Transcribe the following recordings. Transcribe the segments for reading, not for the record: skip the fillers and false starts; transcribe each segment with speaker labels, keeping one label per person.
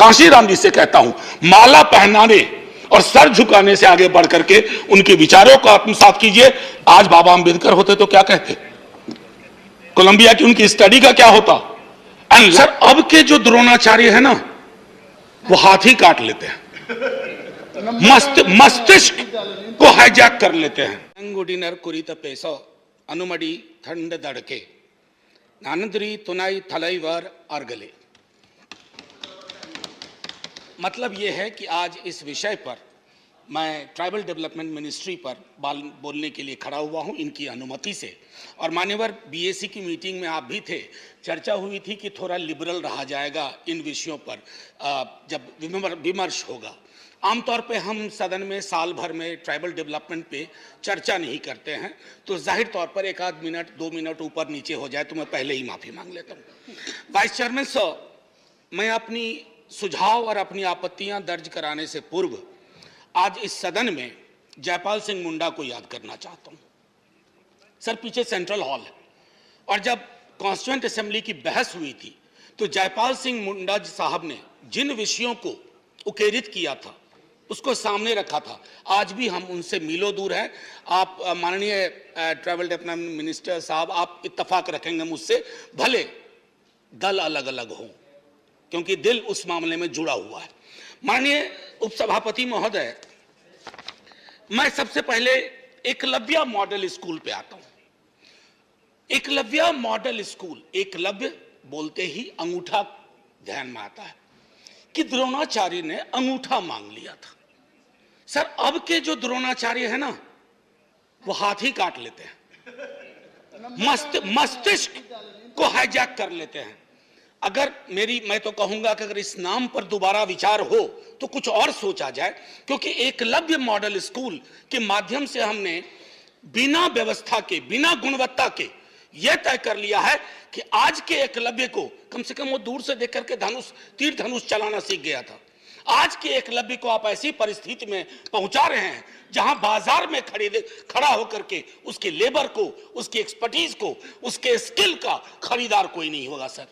Speaker 1: कांशीराम जी से कहता हूं, माला पहनाने और सर झुकाने से आगे बढ़ करके उनके विचारों को आत्मसात कीजिए। आज बाबा अंबेडकर होते तो क्या कहते, कोलंबिया की उनकी स्टडी का क्या होता। एंड सर, अब के जो द्रोणाचार्य है ना, वो हाथ ही काट लेते हैं, मस्तिष्क को हाईजैक कर लेते हैं। अंगुडिनर कुरित पेसो अनुमड़ी ठंड दड़के नानंदरी तुनाई थलाईवर अर्गले। मतलब यह है कि आज इस विषय पर मैं ट्राइबल डेवलपमेंट मिनिस्ट्री पर बोलने के लिए खड़ा हुआ हूं, इनकी अनुमति से। और मान्यवर बीएसी की मीटिंग में आप भी थे, चर्चा हुई थी कि थोड़ा लिबरल रहा जाएगा इन विषयों पर जब विमर्श होगा। आमतौर पे हम सदन में साल भर में ट्राइबल डेवलपमेंट पे चर्चा नहीं करते हैं, तो जाहिर तौर पर एक आध मिनट 2 मिनट ऊपर नीचे हो जाए तो मैं पहले ही माफ़ी मांग लेता हूँ। वाइस चेयरमैन सर, मैं अपनी सुझाव और अपनी आपत्तियां दर्ज कराने से पूर्व आज इस सदन में जयपाल सिंह मुंडा को याद करना चाहता हूं। सर, पीछे सेंट्रल हॉल है और जब कॉन्स्टिट्यूएंट असेंबली की बहस हुई थी तो जयपाल सिंह मुंडा साहब ने जिन विषयों को उकेरित किया था उसको सामने रखा था। आज भी हम उनसे मीलों दूर हैं। आप माननीय ट्रैवल डेवलपमेंट मिनिस्टर साहब, आप इत्तेफाक रखेंगे मुझसे, भले दल अलग अलग हों, क्योंकि दिल उस मामले में जुड़ा हुआ है। माननीय उपसभापति महोदय, मैं सबसे पहले एकलव्य मॉडल स्कूल पे आता हूं। एकलव्य मॉडल स्कूल, एकलव्य बोलते ही अंगूठा ध्यान में आता है कि द्रोणाचार्य ने अंगूठा मांग लिया था। सर, अब के जो द्रोणाचार्य है ना, वो हाथ ही काट लेते हैं, मस्तिष्क को हाईजैक कर लेते हैं। अगर मैं तो कहूंगा कि अगर इस नाम पर दोबारा विचार हो तो कुछ और सोचा जाए, क्योंकि एकलव्य मॉडल स्कूल के माध्यम से हमने बिना व्यवस्था के, बिना गुणवत्ता के यह तय कर लिया है कि आज के एकलव्य को, कम से कम वो दूर से देख करके तीर धनुष चलाना सीख गया था। आज के एकलव्य को आप ऐसी परिस्थिति में पहुंचा रहे हैं जहां बाजार में खड़ा होकर के उसके लेबर को, उसकी एक्सपर्टीज को, उसके स्किल का खरीदार कोई नहीं होगा। सर,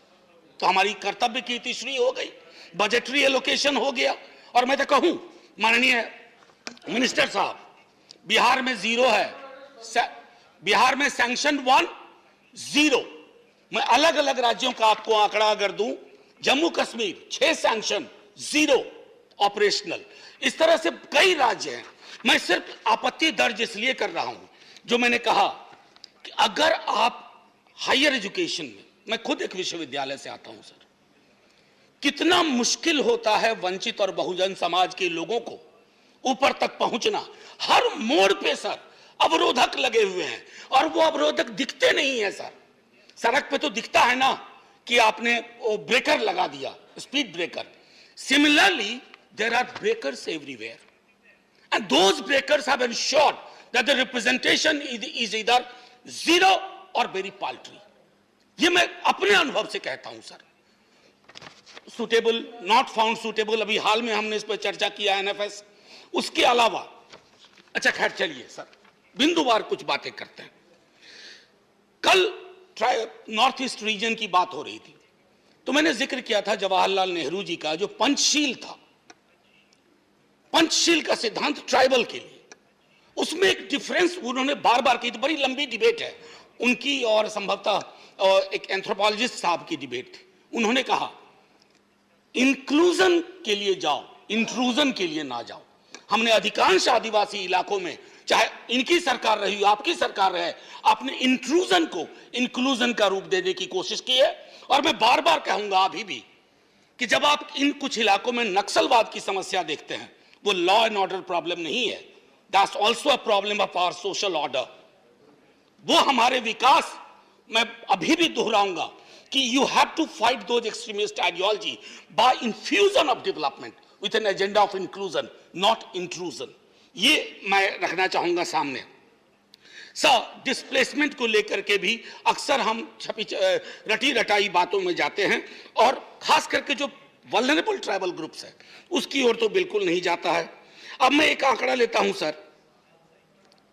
Speaker 1: तो हमारी कर्तव्य की तीसरी हो गई, बजटरी एलोकेशन हो गया। और मैं तो कहूं माननीय मिनिस्टर साहब, बिहार में 0 है, बिहार में सैंक्शन 1 0। मैं अलग अलग राज्यों का आपको आंकड़ा अगर दूं, जम्मू कश्मीर 6 सैंक्शन 0 ऑपरेशनल, इस तरह से कई राज्य हैं। मैं सिर्फ आपत्ति दर्ज इसलिए कर रहा हूं, जो मैंने कहा कि अगर आप हायर एजुकेशन में, मैं खुद एक विश्वविद्यालय से आता हूं सर, कितना मुश्किल होता है वंचित और बहुजन समाज के लोगों को ऊपर तक पहुंचना। हर मोड़ पे सर अवरोधक लगे हुए हैं और वो अवरोधक दिखते नहीं है। सर, सड़क पे तो दिखता है ना कि आपने वो ब्रेकर लगा दिया, speed breaker. Similarly there are breakers everywhere and those breakers have ensured that the representation is either 0 or very पाल्ट्री। ये मैं अपने अनुभव से कहता हूं sir. Suitable, not found suitable, अभी हाल में हमने इस पर चर्चा किया एनएफएस। उसके अलावा, अच्छा खैर चलिए सर, बिंदुवार कुछ बातें करते हैं। कल नॉर्थ ईस्ट रीजन की बात हो रही थी तो मैंने जिक्र किया था जवाहरलाल नेहरू जी का जो पंचशील था, पंचशील का सिद्धांत ट्राइबल के लिए, उसमें एक डिफरेंस उन्होंने बार बार की थी। बड़ी लंबी डिबेट है उनकी और संभवतः एक एंथ्रोपोलॉजिस्ट साहब की डिबेट थी। उन्होंने कहा इंक्लूजन के लिए जाओ, इंट्रूजन के लिए ना जाओ। हमने अधिकांश आदिवासी इलाकों में, चाहे इनकी सरकार रही हो, आपकी सरकार रहे, आपने इंट्रूजन को इंक्लूजन का रूप देने की कोशिश की है। और मैं बार बार कहूंगा अभी भी कि जब आप इन कुछ इलाकों में नक्सलवाद की समस्या देखते हैं, वो लॉ एंड ऑर्डर प्रॉब्लम नहीं है, that's also a problem of our social order. वो हमारे विकास, मैं अभी भी दोहराऊंगा कि you have to fight those extremist ideology by infusion of development with an agenda of inclusion, not intrusion. ये मैं रखना चाहूंगा सामने। सर, डिस्प्लेसमेंट को लेकर के भी अक्सर हम रटी रटाई बातों में जाते हैं और खास करके जो वल्नरेबल ट्राइबल ग्रुप्स है उसकी ओर तो बिल्कुल नहीं जाता है। अब मैं एक आंकड़ा लेता हूं सर,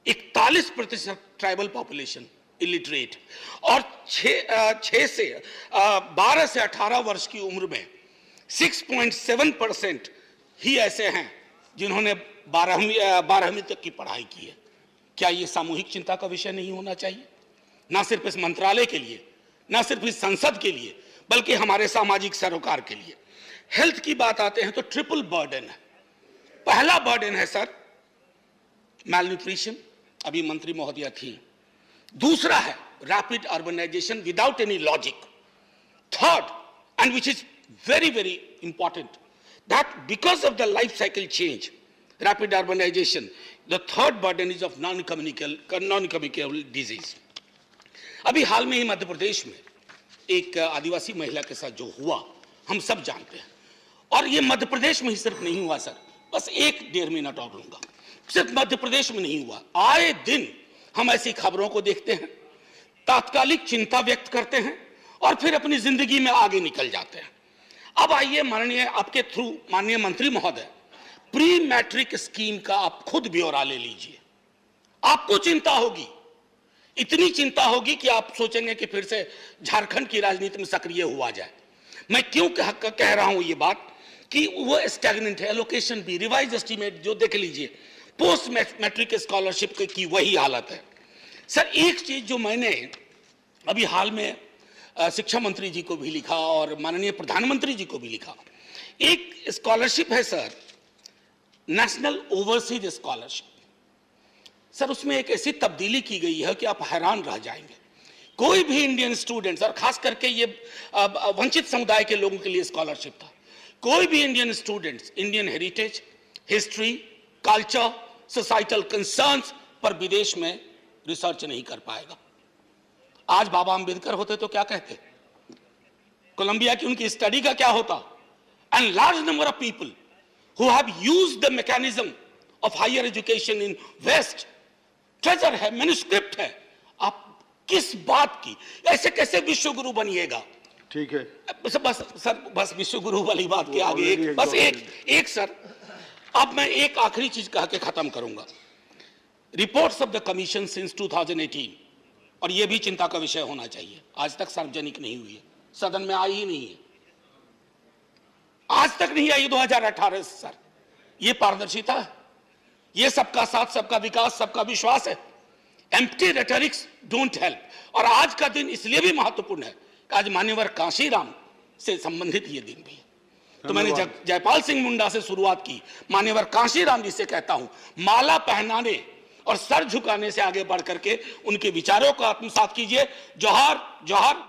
Speaker 1: 41% ट्राइबल पॉपुलेशन इलिटरेट और 12 से 18 वर्ष की उम्र में 6.7% ही ऐसे हैं जिन्होंने 12वीं तक की पढ़ाई की है। क्या ये सामूहिक चिंता का विषय नहीं होना चाहिए? ना सिर्फ इस मंत्रालय के लिए, ना सिर्फ इस संसद के लिए, बल्कि हमारे सामाजिक सरोकार के लिए। हेल्थ की बात आते हैं तो ट्रिपल बर्डन है। पहला बर्डन है सर मैल न्यूट्रिशन, अभी मंत्री महोदया थी। दूसरा है rapid urbanisation without any logic. Third, and which is very, very important, that because of the life cycle change, rapid urbanization, the third burden is of non-communicable disease. अभी हाल में ही मध्य प्रदेश में एक आदिवासी महिला के साथ जो हुआ हम सब जानते हैं, और ये मध्य प्रदेश में ही सिर्फ नहीं हुआ सर, बस 1-1.5 मिनट और लूंगा। सिर्फ मध्य प्रदेश में नहीं हुआ, आए दिन हम ऐसी खबरों को देखते हैं, तात्कालिक चिंता व्यक्त करते हैं और फिर अपनी जिंदगी में आगे निकल जाते हैं। अब आइए माननीय आपके थ्रू माननीय मंत्री महोदय, प्री मैट्रिक स्कीम का आप खुद ब्यौरा ले लीजिए। आपको चिंता होगी, इतनी चिंता होगी कि आप सोचेंगे कि फिर से झारखंड की राजनीति में सक्रिय हुआ जाए। मैं क्यों कह रहा हूं ये बात कि वो स्टैग्नेंट है। एलोकेशन भी, रिवाइज एस्टीमेट जो देख लीजिए, पोस्ट मैट्रिक स्कॉलरशिप की वही हालत है। सर एक चीज जो मैंने अभी हाल में शिक्षा मंत्री जी को भी लिखा और माननीय प्रधानमंत्री जी को भी लिखा, एक स्कॉलरशिप है sir, national overseas scholarship. Sir उसमें एक ऐसी तब्दीली की गई है कि आप हैरान रह जाएंगे। कोई भी इंडियन स्टूडेंट्स, और खास करके ये वंचित समुदाय के लोगों के लिए स्कॉलरशिप था, कोई भी Indian students Indian heritage, history, culture, societal concerns पर विदेश में रिसर्च नहीं कर पाएगा। आज बाबा अंबेडकर होते तो क्या कहते, कोलंबिया की उनकी स्टडी का क्या होता। And large number of people who have used the mechanism of higher education in west, treasure है, मैन्युस्क्रिप्ट है। आप किस बात की, ऐसे कैसे विश्व गुरु बनिएगा?
Speaker 2: ठीक है
Speaker 1: बस विश्व गुरु वाली बात के आगे एक सर, अब मैं एक आखिरी चीज कह के खत्म करूंगा। Reports of the commission since 2018, और यह भी चिंता का विषय होना चाहिए, आज तक सार्वजनिक नहीं हुई है, सदन में आई ही नहीं है, आज तक नहीं आई 2018 से सर। यह पारदर्शिता है, यह सबका साथ, सबका विकास, सबका विश्वास है। Empty रेटरिक्स don't help. और आज का दिन इसलिए भी महत्वपूर्ण है कि आज मान्यवर कांशीराम से संबंधित यह दिन भी है। तो मैंने जयपाल सिंह मुंडा से शुरुआत की, मान्यवर कांशीराम जी से कहता हूं, माला पहनाने और सर झुकाने से आगे बढ़ करके उनके विचारों को आत्मसात कीजिए। जोहार जोहार।